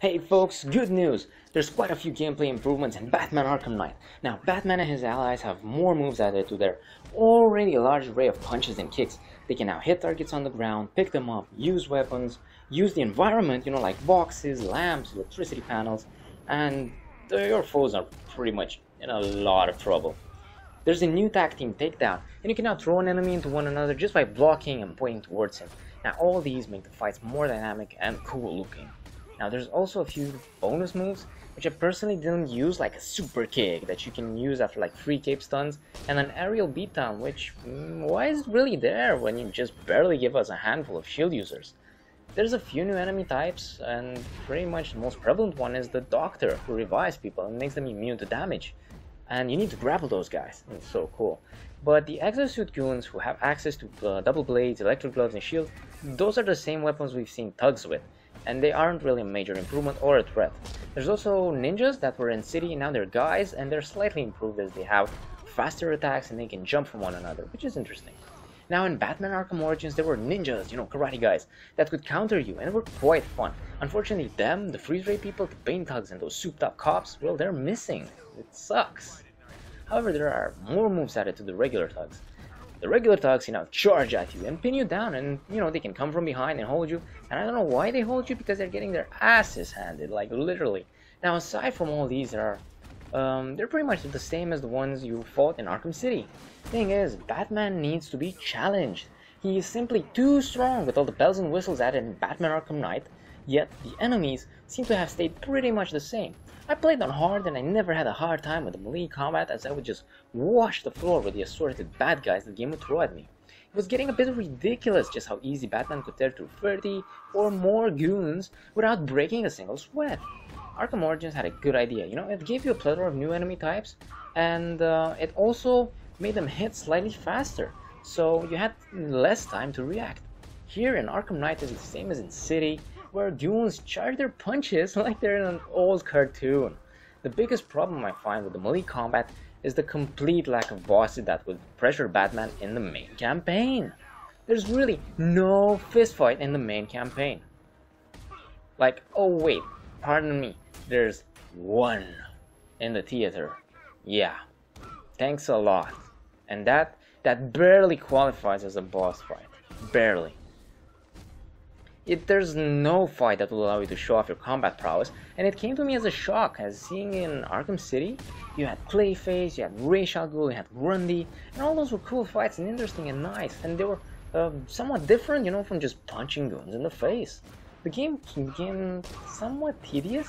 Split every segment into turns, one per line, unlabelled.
Hey folks, good news! There's quite a few gameplay improvements in Batman Arkham Knight. Now, Batman and his allies have more moves added to their already large array of punches and kicks. They can now hit targets on the ground, pick them up, use weapons, use the environment, like boxes, lamps, electricity panels, and your foes are pretty much in a lot of trouble. There's a new tag team takedown, and you can now throw an enemy into one another just by blocking and pointing towards him. Now, all these make the fights more dynamic and cool looking. Now there's also a few bonus moves which I personally didn't use, like a super kick that you can use after like 3 cape stuns, and an aerial beatdown, which why is it really there when you just barely give us a handful of shield users? There's a few new enemy types, and pretty much the most prevalent one is the Doctor, who revives people and makes them immune to damage. And you need to grapple those guys. It's so cool. But the exosuit goons, who have access to double blades, electric gloves, and shields, those are the same weapons we've seen thugs with, and they aren't really a major improvement or a threat. There's also ninjas that were in City, now they're guys, and they're slightly improved as they have faster attacks and they can jump from one another, which is interesting. Now in Batman Arkham Origins there were ninjas, karate guys, that could counter you, and they were quite fun. Unfortunately them, the freeze ray people, the paint thugs, and those souped up cops, well, they're missing. It sucks. However, there are more moves added to the regular thugs. The regular thugs, charge at you and pin you down, and, they can come from behind and hold you. And I don't know why they hold you, because they're getting their asses handed, like, literally. Now, aside from all these, they're pretty much the same as the ones you fought in Arkham City. Thing is, Batman needs to be challenged. He is simply too strong with all the bells and whistles added in Batman Arkham Knight, yet the enemies seem to have stayed pretty much the same. I played on hard and I never had a hard time with the melee combat, as I would just wash the floor with the assorted bad guys the game would throw at me. It was getting a bit ridiculous just how easy Batman could tear through 30 or more goons without breaking a single sweat. Arkham Origins had a good idea, it gave you a plethora of new enemy types, and it also made them hit slightly faster, so you had less time to react. Here in Arkham Knight is the same as in City, where goons charge their punches like they're in an old cartoon. The biggest problem I find with the melee combat is the complete lack of bosses that would pressure Batman in the main campaign. There's really no fistfight in the main campaign. Like, oh wait, pardon me, there's one in the theater. Yeah, thanks a lot. And that barely qualifies as a boss fight. Barely. There's no fight that will allow you to show off your combat prowess, and it came to me as a shock, as seeing in Arkham City, you had Clayface, you had Ra's al Ghul, you had Grundy, and all those were cool fights and interesting and nice, and they were somewhat different, from just punching goons in the face. The game became somewhat tedious,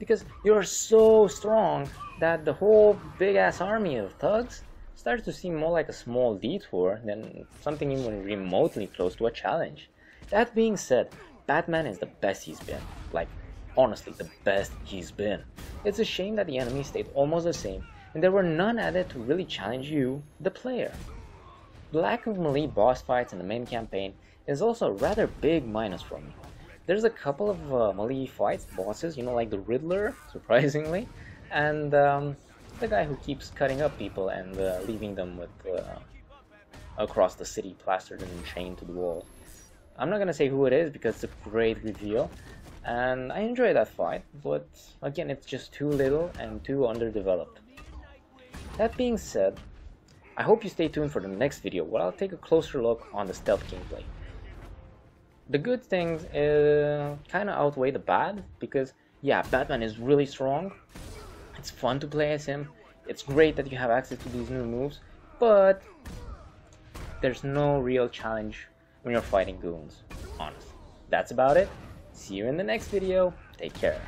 because you're so strong that the whole big-ass army of thugs starts to seem more like a small detour than something even remotely close to a challenge. That being said, Batman is the best he's been. Like, honestly, the best he's been. It's a shame that the enemies stayed almost the same, and there were none added to really challenge you, the player. The lack of melee boss fights in the main campaign is also a rather big minus for me. There's a couple of melee fights, bosses, like the Riddler, surprisingly, and the guy who keeps cutting up people and leaving them with across the city, plastered and chained to the wall. I'm not gonna say who it is because it's a great reveal, and I enjoy that fight, but again, it's just too little and too underdeveloped. That being said, I hope you stay tuned for the next video where I'll take a closer look on the stealth gameplay. The good things kinda outweigh the bad, because yeah, Batman is really strong, it's fun to play as him, it's great that you have access to these new moves, but there's no real challenge when you're fighting goons, honestly. That's about it. See you in the next video. Take care.